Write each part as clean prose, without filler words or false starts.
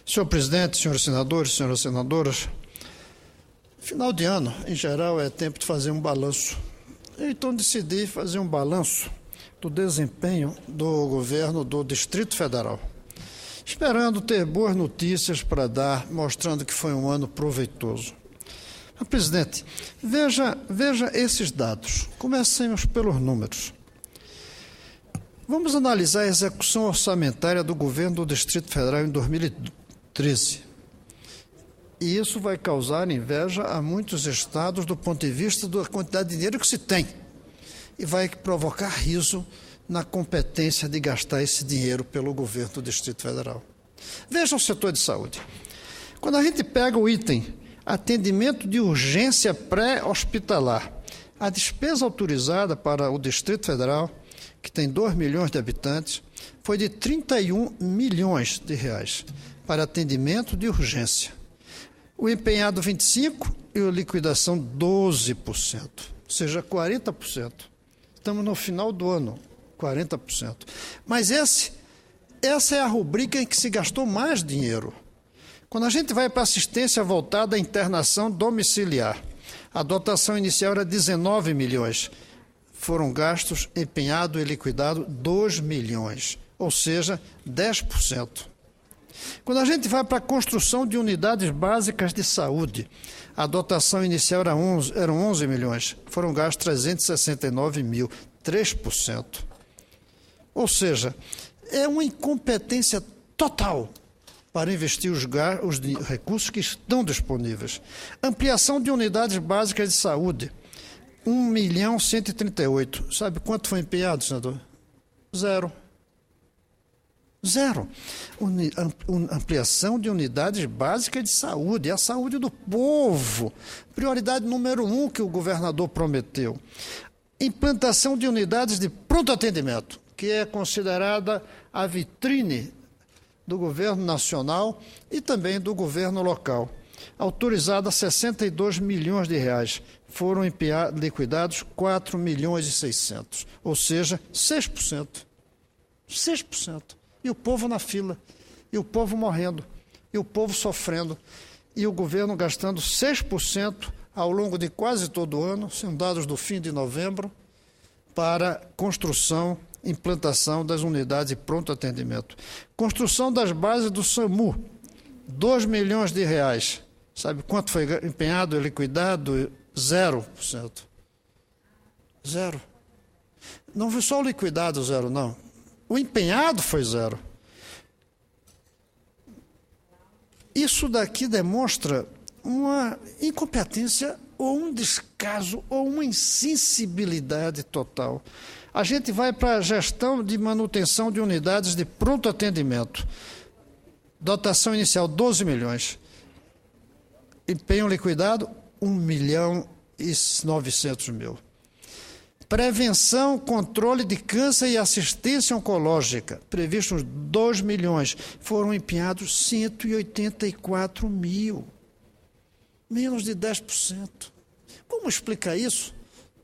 Senhor presidente, senhores senadores, senhoras senadoras, final de ano, em geral, é tempo de fazer um balanço. Então, decidi fazer um balanço do desempenho do governo do Distrito Federal, esperando ter boas notícias para dar, mostrando que foi um ano proveitoso. Mas, presidente, veja esses dados. Comecemos pelos números. Vamos analisar a execução orçamentária do governo do Distrito Federal em 2013. E isso vai causar inveja a muitos estados do ponto de vista da quantidade de dinheiro que se tem. E vai provocar riso na competência de gastar esse dinheiro pelo governo do Distrito Federal. Veja o setor de saúde. Quando a gente pega o item atendimento de urgência pré-hospitalar, a despesa autorizada para o Distrito Federal, que tem 2 milhões de habitantes, foi de 31 milhões de reais para atendimento de urgência. O empenhado 25% e a liquidação 12%, ou seja, 40%. Estamos no final do ano, 40%. Mas essa é a rubrica em que se gastou mais dinheiro. Quando a gente vai para assistência voltada à internação domiciliar, a dotação inicial era 19 milhões. Foram gastos, empenhado e liquidado 2 milhões, ou seja, 10%. Quando a gente vai para a construção de unidades básicas de saúde, a dotação inicial eram 11 milhões, foram gastos 369 mil, 3%. Ou seja, é uma incompetência total para investir os recursos que estão disponíveis. Ampliação de unidades básicas de saúde, 1.138.000. Sabe quanto foi empenhado, senador? Zero. Ampliação de unidades básicas de saúde, é a saúde do povo. Prioridade número 1 que o governador prometeu. Implantação de unidades de pronto atendimento, que é considerada a vitrine do governo nacional e também do governo local. Autorizada 62 milhões de reais. Foram liquidados 4 milhões e 600, ou seja, 6%. 6%. E o povo na fila, e o povo morrendo, e o povo sofrendo, e o governo gastando 6% ao longo de quase todo o ano, são dados do fim de novembro, para construção, implantação das unidades de pronto atendimento. Construção das bases do SAMU, 2 milhões de reais. Sabe quanto foi empenhado e liquidado? 0%. Zero. Não foi só o liquidado zero, não. O empenhado foi zero. Isso daqui demonstra uma incompetência ou um descaso ou uma insensibilidade total. A gente vai para a gestão de manutenção de unidades de pronto atendimento. Dotação inicial 12 milhões. Empenho liquidado 1.900.000. Prevenção, controle de câncer e assistência oncológica, previstos 2 milhões, foram empenhados 184 mil, menos de 10%. Como explicar isso,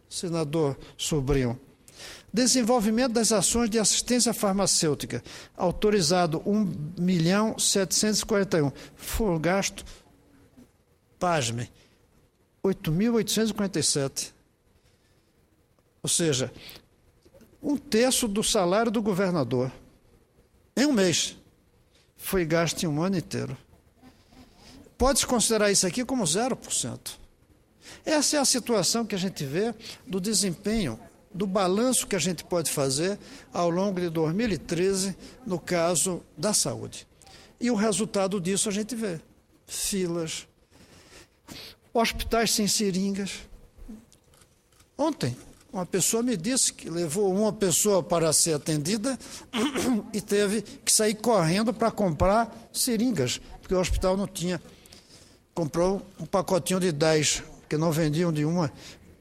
senador Sobrinho? Desenvolvimento das ações de assistência farmacêutica, autorizado 1.741.000, foi gasto, pasmem, 8.847. Ou seja, 1/3 do salário do governador, em um mês, foi gasto em um ano inteiro. Pode-se considerar isso aqui como 0%. Essa é a situação que a gente vê do desempenho, do balanço que a gente pode fazer ao longo de 2013, no caso da saúde. E o resultado disso a gente vê. Filas, hospitais sem seringas. Ontem, uma pessoa me disse que levou uma pessoa para ser atendida e teve que sair correndo para comprar seringas, porque o hospital não tinha. Comprou um pacotinho de 10, que não vendiam de uma,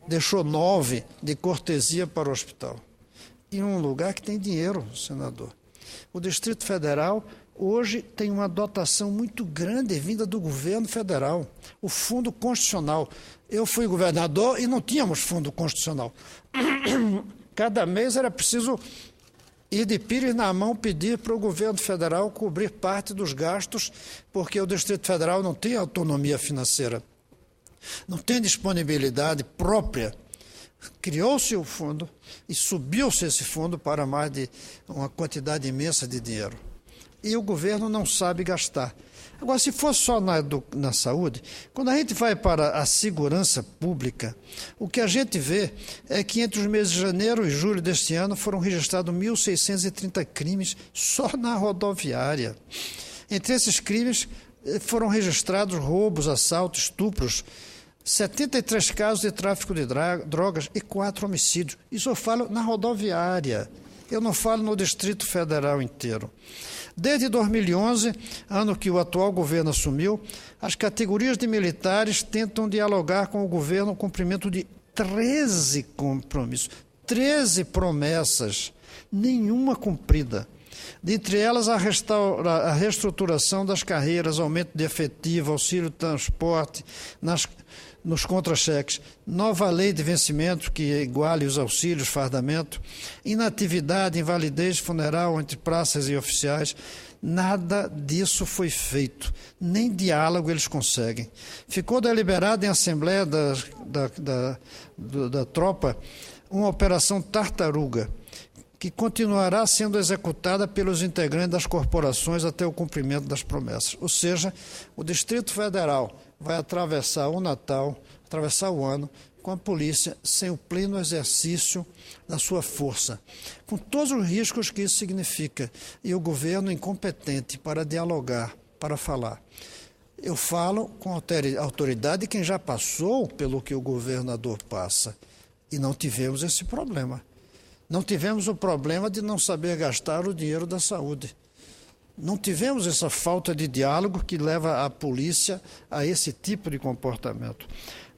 deixou 9 de cortesia para o hospital. Em um lugar que tem dinheiro, senador. O Distrito Federal hoje tem uma dotação muito grande vinda do governo federal, o Fundo Constitucional. Eu fui governador e não tínhamos Fundo Constitucional. Cada mês era preciso e de pires na mão pedir para o governo federal cobrir parte dos gastos, porque o Distrito Federal não tem autonomia financeira, não tem disponibilidade própria. Criou-se o fundo e subiu-se esse fundo para mais de uma quantidade imensa de dinheiro. E o governo não sabe gastar. Agora, se for só na saúde, quando a gente vai para a segurança pública, o que a gente vê é que entre os meses de janeiro e julho deste ano foram registrados 1.630 crimes só na rodoviária. Entre esses crimes foram registrados roubos, assaltos, estupros, 73 casos de tráfico de drogas e 4 homicídios. Isso eu falo na rodoviária, eu não falo no Distrito Federal inteiro. Desde 2011, ano que o atual governo assumiu, as categorias de militares tentam dialogar com o governo no cumprimento de 13 compromissos, 13 promessas, nenhuma cumprida. Dentre elas, a reestruturação das carreiras, aumento de efetivo, auxílio de transporte, nos contra-cheques, nova lei de vencimento que iguale os auxílios, fardamento, inatividade, invalidez funeral entre praças e oficiais. Nada disso foi feito, nem diálogo eles conseguem. Ficou deliberado em assembleia da tropa uma operação tartaruga, que continuará sendo executada pelos integrantes das corporações até o cumprimento das promessas. Ou seja, o Distrito Federal vai atravessar o Natal, atravessar o ano, com a polícia sem o pleno exercício da sua força, com todos os riscos que isso significa, e o governo incompetente para dialogar, para falar. Eu falo com autoridade de quem já passou pelo que o governador passa, e não tivemos esse problema. Não tivemos o problema de não saber gastar o dinheiro da saúde. Não tivemos essa falta de diálogo que leva a polícia a esse tipo de comportamento.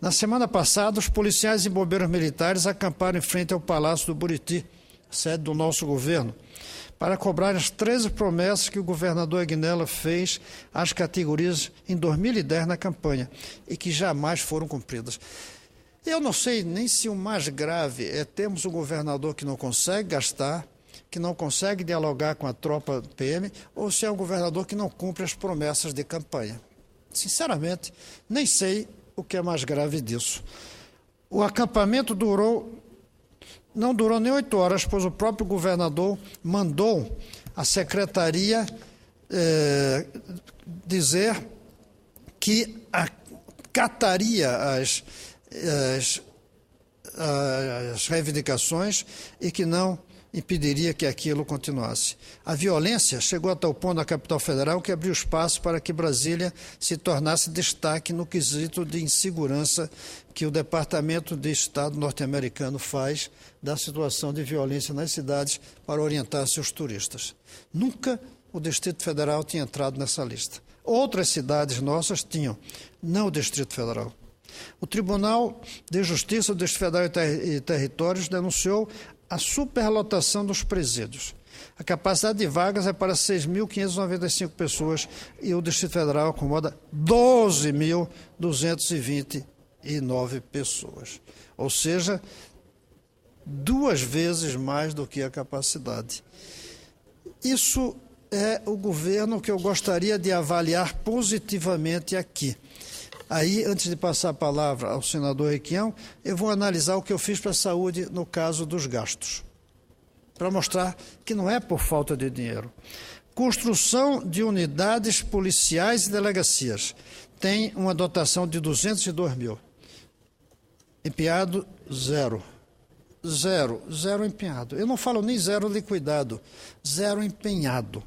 Na semana passada, os policiais e bombeiros militares acamparam em frente ao Palácio do Buriti, sede do nosso governo, para cobrar as 13 promessas que o governador Aguinaldo fez às categorias em 2010 na campanha e que jamais foram cumpridas. Eu não sei nem se o mais grave é termos um governador que não consegue gastar, que não consegue dialogar com a tropa PM, ou se é um governador que não cumpre as promessas de campanha. Sinceramente, nem sei o que é mais grave disso. O acampamento não durou nem 8 horas, pois o próprio governador mandou a secretaria dizer que acataria as reivindicações e que não impediria que aquilo continuasse. A violência chegou a tal ponto na capital federal que abriu espaço para que Brasília se tornasse destaque no quesito de insegurança que o Departamento de Estado norte-americano faz da situação de violência nas cidades para orientar seus turistas. Nunca o Distrito Federal tinha entrado nessa lista. Outras cidades nossas tinham, não o Distrito Federal. O Tribunal de Justiça do Distrito Federal e Territórios denunciou a superlotação dos presídios. A capacidade de vagas é para 6.595 pessoas e o Distrito Federal acomoda 12.229 pessoas. Ou seja, 2 vezes mais do que a capacidade. Isso é o governo que eu gostaria de avaliar positivamente aqui. Aí, antes de passar a palavra ao senador Requião, eu vou analisar o que eu fiz para a saúde no caso dos gastos, para mostrar que não é por falta de dinheiro. Construção de unidades policiais e delegacias. Tem uma dotação de 202 mil. Empenhado, zero. Zero empenhado. Eu não falo nem zero liquidado, zero empenhado.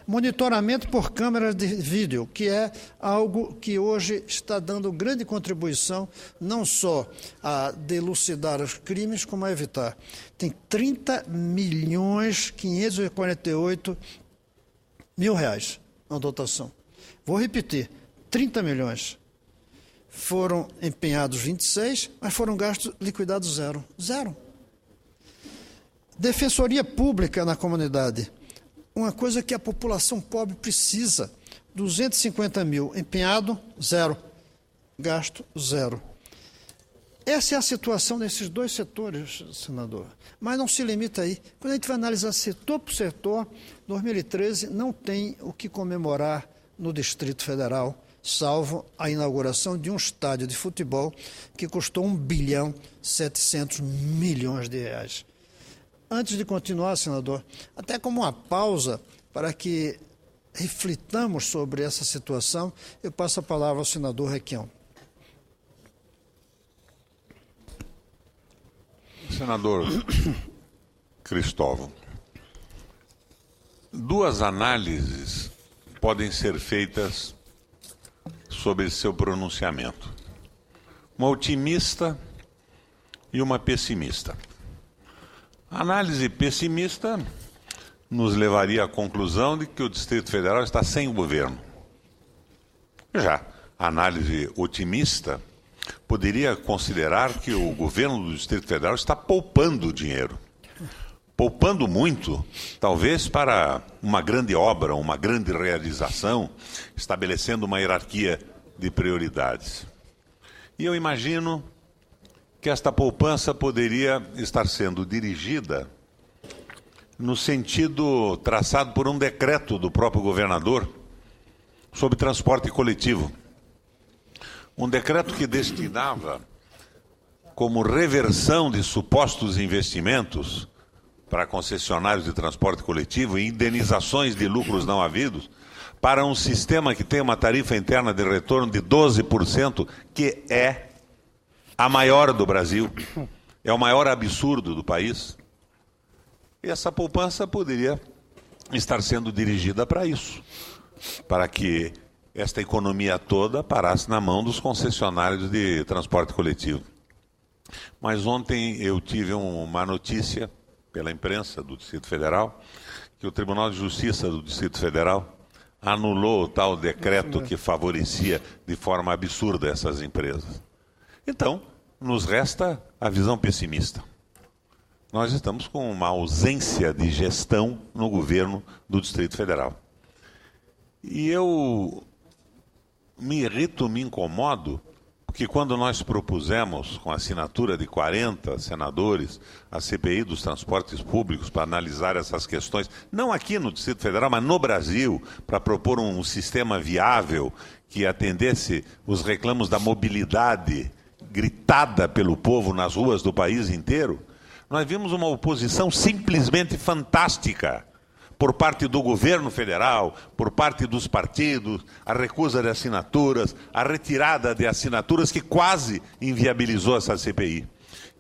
Monitoramento por câmeras de vídeo, que é algo que hoje está dando grande contribuição, não só a delucidar os crimes, como a evitar. Tem 30.548 mil reais na dotação. Vou repetir, 30 milhões. Foram empenhados 26, mas foram gastos liquidados zero. Zero. Defensoria Pública na comunidade. Uma coisa que a população pobre precisa, 250 mil, empenhado, zero, gasto, zero. Essa é a situação nesses dois setores, senador. Mas não se limita aí. Quando a gente vai analisar setor por setor, 2013 não tem o que comemorar no Distrito Federal, salvo a inauguração de um estádio de futebol que custou 1,7 bilhão. Antes de continuar, senador, até como uma pausa para que reflitamos sobre essa situação, eu passo a palavra ao senador Requião. Senador Cristóvão, duas análises podem ser feitas sobre seu pronunciamento. Uma otimista e uma pessimista. A análise pessimista nos levaria à conclusão de que o Distrito Federal está sem governo. Já a análise otimista poderia considerar que o governo do Distrito Federal está poupando dinheiro. Poupando muito, talvez para uma grande obra, uma grande realização, estabelecendo uma hierarquia de prioridades. E eu imagino que esta poupança poderia estar sendo dirigida no sentido traçado por um decreto do próprio governador sobre transporte coletivo. Um decreto que destinava como reversão de supostos investimentos para concessionários de transporte coletivo e indenizações de lucros não havidos para um sistema que tem uma tarifa interna de retorno de 12%, que é a maior do Brasil, é o maior absurdo do país. E essa poupança poderia estar sendo dirigida para isso, para que esta economia toda parasse na mão dos concessionários de transporte coletivo. Mas ontem eu tive uma notícia pela imprensa do Distrito Federal que o Tribunal de Justiça do Distrito Federal anulou o tal decreto que favorecia de forma absurda essas empresas. Então, nos resta a visão pessimista. Nós estamos com uma ausência de gestão no governo do Distrito Federal. E eu me irrito, me incomodo, porque quando nós propusemos, com a assinatura de 40 senadores, a CPI dos transportes públicos para analisar essas questões, não aqui no Distrito Federal, mas no Brasil, para propor um sistema viável que atendesse os reclamos da mobilidade gritada pelo povo nas ruas do país inteiro, nós vimos uma oposição simplesmente fantástica por parte do governo federal, por parte dos partidos, a recusa de assinaturas, a retirada de assinaturas que quase inviabilizou essa CPI.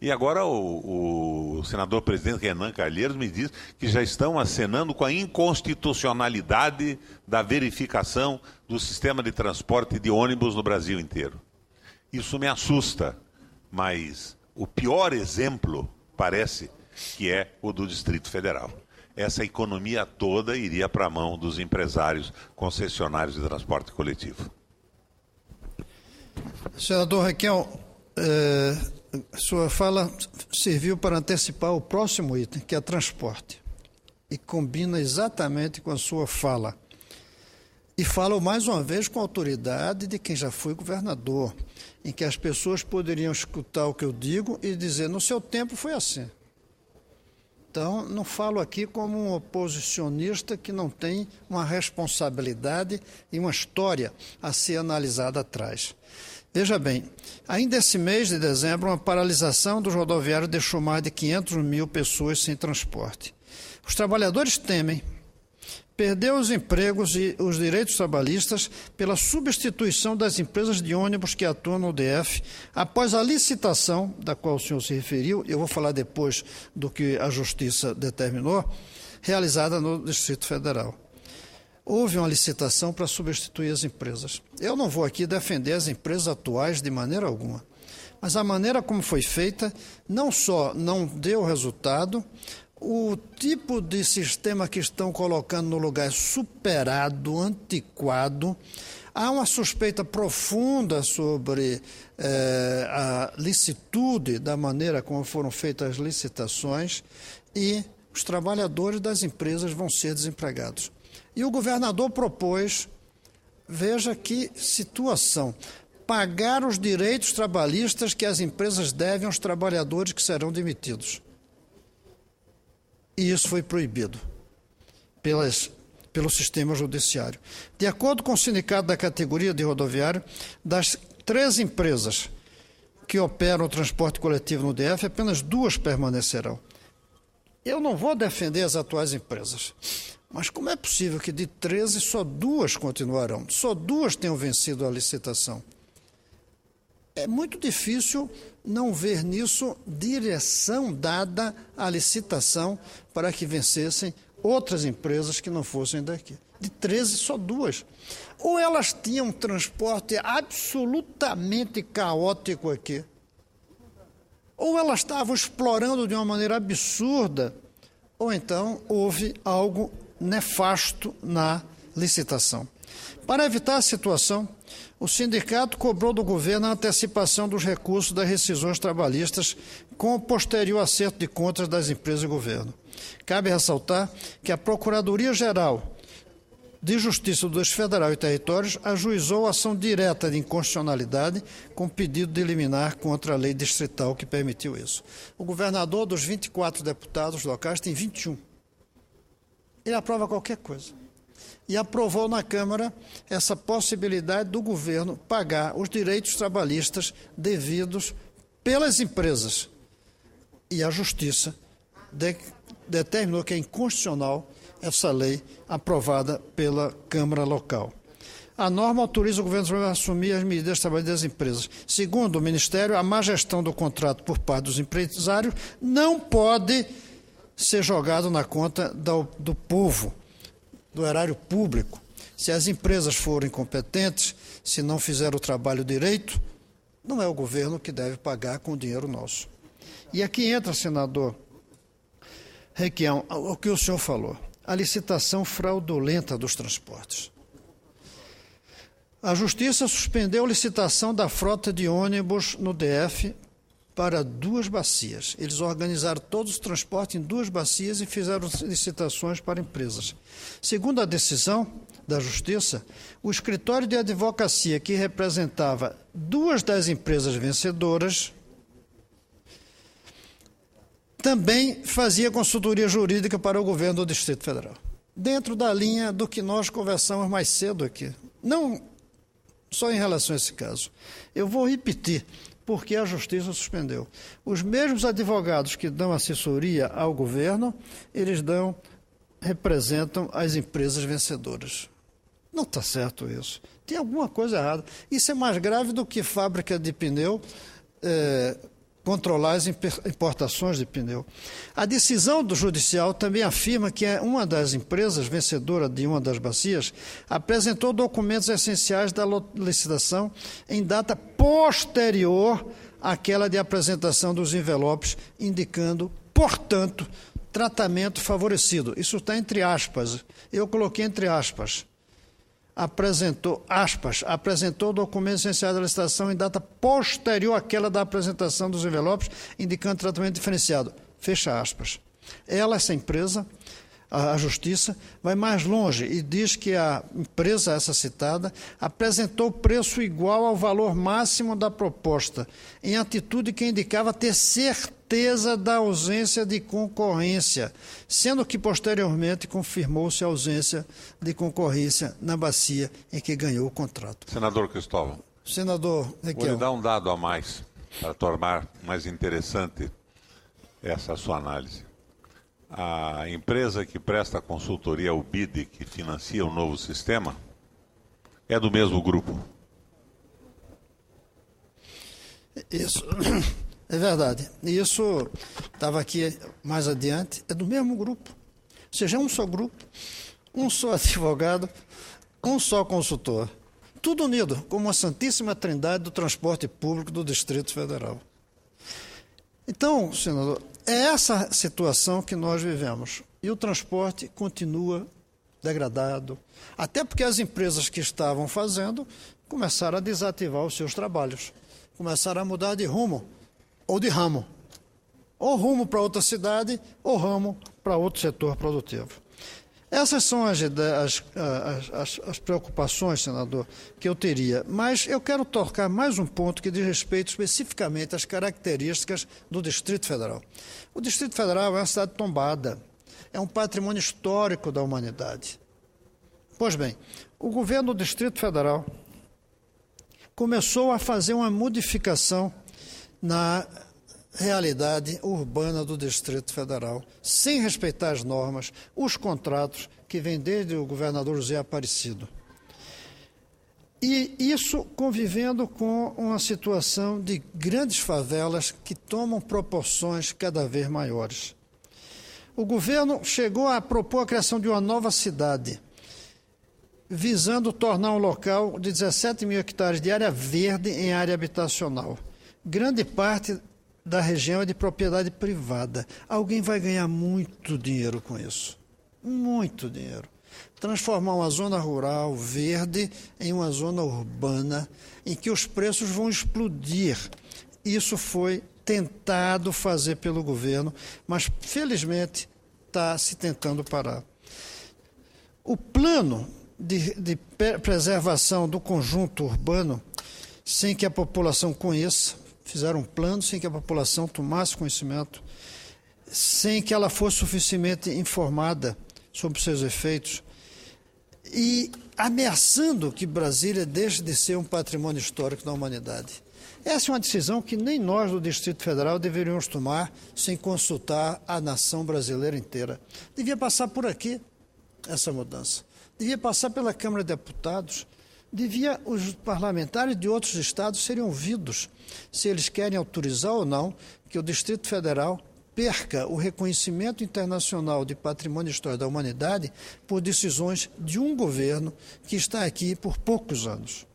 E agora o senador presidente Renan Calheiros me diz que já estão acenando com a inconstitucionalidade da verificação do sistema de transporte de ônibus no Brasil inteiro. Isso me assusta, mas o pior exemplo parece que é o do Distrito Federal. Essa economia toda iria para a mão dos empresários concessionários de transporte coletivo. Senador Requião, sua fala serviu para antecipar o próximo item, que é transporte, e combina exatamente com a sua fala. E falo mais uma vez com a autoridade de quem já foi governador, em que as pessoas poderiam escutar o que eu digo e dizer, no seu tempo foi assim. Então, não falo aqui como um oposicionista que não tem uma responsabilidade e uma história a ser analisada atrás. Veja bem, ainda esse mês de dezembro, uma paralisação dos rodoviários deixou mais de 500 mil pessoas sem transporte. Os trabalhadores temem perder os empregos e os direitos trabalhistas pela substituição das empresas de ônibus que atuam no DF após a licitação, da qual o senhor se referiu, eu vou falar depois do que a Justiça determinou, realizada no Distrito Federal. Houve uma licitação para substituir as empresas. Eu não vou aqui defender as empresas atuais de maneira alguma, mas a maneira como foi feita não só não deu resultado, o tipo de sistema que estão colocando no lugar é superado, antiquado. Há uma suspeita profunda sobre a licitude da maneira como foram feitas as licitações e os trabalhadores das empresas vão ser desempregados. E o governador propôs, veja que situação, pagar os direitos trabalhistas que as empresas devem aos trabalhadores que serão demitidos. E isso foi proibido pelo sistema judiciário. De acordo com o sindicato da categoria de rodoviário, das 3 empresas que operam o transporte coletivo no DF, apenas 2 permanecerão. Eu não vou defender as atuais empresas, mas como é possível que de 13 só 2 continuarão? Só 2 tenham vencido a licitação. É muito difícil não ver nisso direção dada à licitação para que vencessem outras empresas que não fossem daqui. De 13, só 2. Ou elas tinham um transporte absolutamente caótico aqui, ou elas estavam explorando de uma maneira absurda, ou então houve algo nefasto na licitação. Para evitar a situação, o sindicato cobrou do governo a antecipação dos recursos das rescisões trabalhistas com o posterior acerto de contas das empresas e governo. Cabe ressaltar que a Procuradoria-Geral de Justiça do Distrito Federal e Territórios ajuizou a ação direta de inconstitucionalidade com pedido de liminar contra a lei distrital que permitiu isso. O governador, dos 24 deputados locais, tem 21. Ele aprova qualquer coisa. E aprovou na Câmara essa possibilidade do governo pagar os direitos trabalhistas devidos pelas empresas. E a Justiça determinou que é inconstitucional essa lei aprovada pela Câmara local. A norma autoriza o governo a assumir as medidas de trabalho das empresas. Segundo o Ministério, a má gestão do contrato por parte dos empresários não pode ser jogado na conta do povo, do erário público. Se as empresas forem competentes, se não fizeram o trabalho direito, não é o governo que deve pagar com dinheiro nosso. E aqui entra, senador Requião, o que o senhor falou, a licitação fraudulenta dos transportes. A Justiça suspendeu a licitação da frota de ônibus no DF para 2 bacias. Eles organizaram todos os transportes em 2 bacias e fizeram licitações para empresas. Segundo a decisão da Justiça, o escritório de advocacia que representava 2 das empresas vencedoras também fazia consultoria jurídica para o governo do Distrito Federal. Dentro da linha do que nós conversamos mais cedo aqui. Não só em relação a esse caso. Eu vou repetir, porque a Justiça suspendeu. Os mesmos advogados que dão assessoria ao governo, eles representam as empresas vencedoras. Não está certo isso. Tem alguma coisa errada. Isso é mais grave do que fábrica de pneu controlar as importações de pneu. A decisão do judicial também afirma que uma das empresas vencedora de uma das bacias apresentou documentos essenciais da licitação em data posterior àquela de apresentação dos envelopes, indicando, portanto, tratamento favorecido. Isso está entre aspas. Eu coloquei entre aspas. Apresentou documentos essenciais da licitação em data posterior àquela da apresentação dos envelopes, indicando tratamento diferenciado. Fecha aspas. Essa empresa, a Justiça, vai mais longe e diz que a empresa, essa citada, apresentou preço igual ao valor máximo da proposta, em atitude que indicava ter certeza da ausência de concorrência, sendo que posteriormente confirmou-se a ausência de concorrência na bacia em que ganhou o contrato. Senador Cristóvão. Senador Requião. Vou lhe dar um dado a mais para tornar mais interessante essa sua análise. A empresa que presta consultoria, o BID, que financia o novo sistema, é do mesmo grupo. Isso é verdade. Isso estava aqui mais adiante, é do mesmo grupo. Ou seja, é um só grupo, um só advogado, um só consultor. Tudo unido, como a santíssima trindade do transporte público do Distrito Federal. Então, senador, é essa situação que nós vivemos. E o transporte continua degradado. Até porque as empresas que estavam fazendo começaram a desativar os seus trabalhos. Começaram a mudar de rumo ou de ramo. Ou rumo para outra cidade, ou ramo para outro setor produtivo. Essas são as preocupações, senador, que eu teria. Mas eu quero tocar mais um ponto que diz respeito especificamente às características do Distrito Federal. O Distrito Federal é uma cidade tombada, é um patrimônio histórico da humanidade. Pois bem, o governo do Distrito Federal começou a fazer uma modificação na realidade urbana do Distrito Federal, sem respeitar as normas, os contratos que vêm desde o governador José Aparecido. E isso convivendo com uma situação de grandes favelas que tomam proporções cada vez maiores. O governo chegou a propor a criação de uma nova cidade, visando tornar um local de 17 mil hectares de área verde em área habitacional. Grande parte da região é de propriedade privada. Alguém vai ganhar muito dinheiro com isso. Muito dinheiro. Transformar uma zona rural verde em uma zona urbana em que os preços vão explodir. Isso foi tentado fazer pelo governo, mas felizmente está se tentando parar. O plano de preservação do conjunto urbano, sem que a população conheça, fizeram um plano sem que a população tomasse conhecimento, sem que ela fosse suficientemente informada sobre seus efeitos e ameaçando que Brasília deixe de ser um patrimônio histórico da humanidade. Essa é uma decisão que nem nós do Distrito Federal deveríamos tomar sem consultar a nação brasileira inteira. Devia passar por aqui essa mudança. Devia passar pela Câmara de Deputados. Os parlamentares de outros estados serem ouvidos se eles querem autorizar ou não que o Distrito Federal perca o reconhecimento internacional de patrimônio histórico da humanidade por decisões de um governo que está aqui por poucos anos.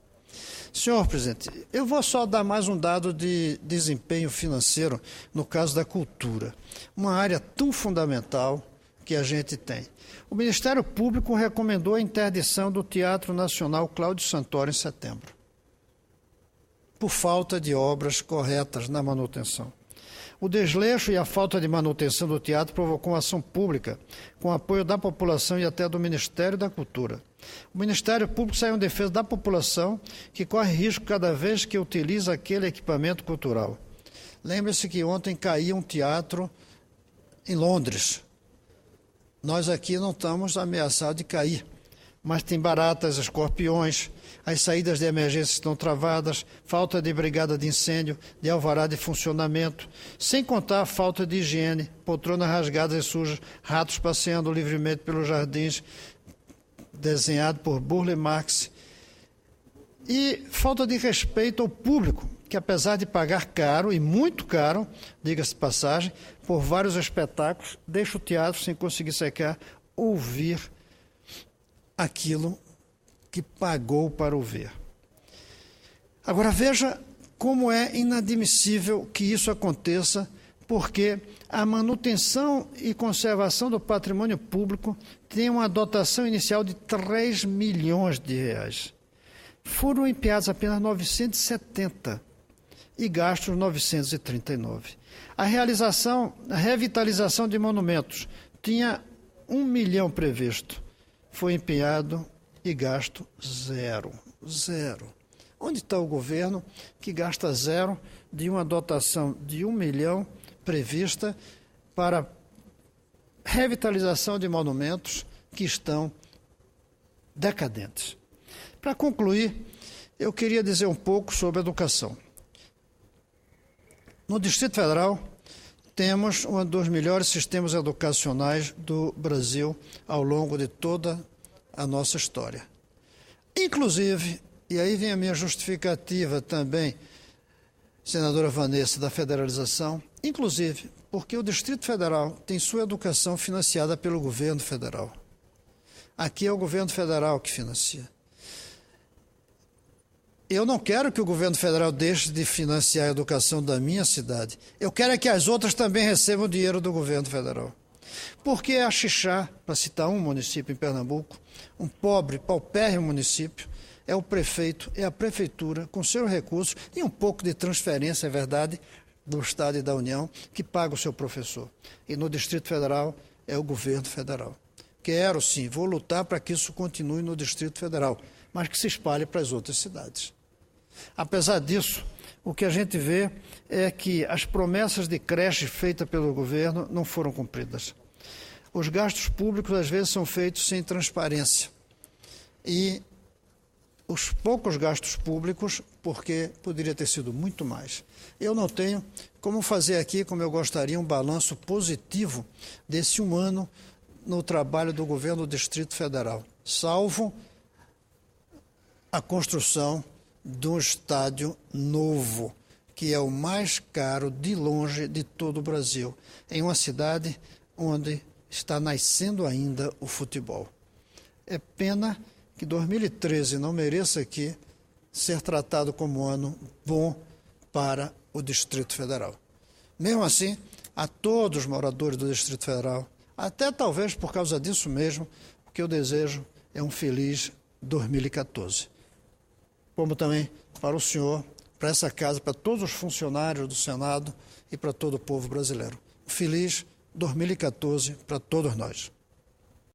Senhor presidente, eu vou só dar mais um dado de desempenho financeiro no caso da cultura, uma área tão fundamental que a gente tem. O Ministério Público recomendou a interdição do Teatro Nacional Cláudio Santoro em setembro, por falta de obras corretas na manutenção. O desleixo e a falta de manutenção do teatro provocou uma ação pública, com apoio da população e até do Ministério da Cultura. O Ministério Público saiu em defesa da população, que corre risco cada vez que utiliza aquele equipamento cultural. Lembre-se que ontem caiu um teatro em Londres. Nós aqui não estamos ameaçados de cair, mas tem baratas, escorpiões, as saídas de emergência estão travadas, falta de brigada de incêndio, de alvará de funcionamento, sem contar a falta de higiene, poltronas rasgadas e sujas, ratos passeando livremente pelos jardins, desenhado por Burle Marx, e falta de respeito ao público, que apesar de pagar caro, e muito caro, diga-se de passagem, por vários espetáculos, deixa o teatro sem conseguir sequer ouvir aquilo que pagou para ouvir. Agora veja como é inadmissível que isso aconteça, porque a manutenção e conservação do patrimônio público tem uma dotação inicial de 3 milhões de reais. Foram empenhados apenas 970 e gastos 939. A revitalização de monumentos tinha 1 milhão previsto. Foi empenhado e gasto zero. Onde está o governo que gasta zero de uma dotação de 1 milhão prevista para revitalização de monumentos que estão decadentes? Para concluir, eu queria dizer um pouco sobre educação. No Distrito Federal, temos um dos melhores sistemas educacionais do Brasil ao longo de toda a nossa história. Inclusive, e aí vem a minha justificativa também, senadora Vanessa, da federalização, inclusive porque o Distrito Federal tem sua educação financiada pelo governo federal. Aqui é o governo federal que financia. Eu não quero que o governo federal deixe de financiar a educação da minha cidade. Eu quero é que as outras também recebam o dinheiro do governo federal. Porque a Xixá, para citar um município em Pernambuco, um pobre, paupérrimo município, é o prefeito, é a prefeitura, com seus recursos, e um pouco de transferência, é verdade, do Estado e da União, que paga o seu professor. E no Distrito Federal é o governo federal. Quero sim, vou lutar para que isso continue no Distrito Federal, mas que se espalhe para as outras cidades. Apesar disso, o que a gente vê é que as promessas de creche feitas pelo governo não foram cumpridas. Os gastos públicos, às vezes, são feitos sem transparência. E os poucos gastos públicos, porque poderia ter sido muito mais. Eu não tenho como fazer aqui, como eu gostaria, um balanço positivo desse 1 ano no trabalho do governo do Distrito Federal, salvo a construção de um estádio novo, que é o mais caro de longe de todo o Brasil, em uma cidade onde está nascendo ainda o futebol. É pena que 2013 não mereça aqui ser tratado como um ano bom para o Distrito Federal. Mesmo assim, a todos os moradores do Distrito Federal, até talvez por causa disso mesmo, o que eu desejo é um feliz 2014. Como também para o senhor, para essa casa, para todos os funcionários do Senado e para todo o povo brasileiro. Um feliz 2014 para todos nós.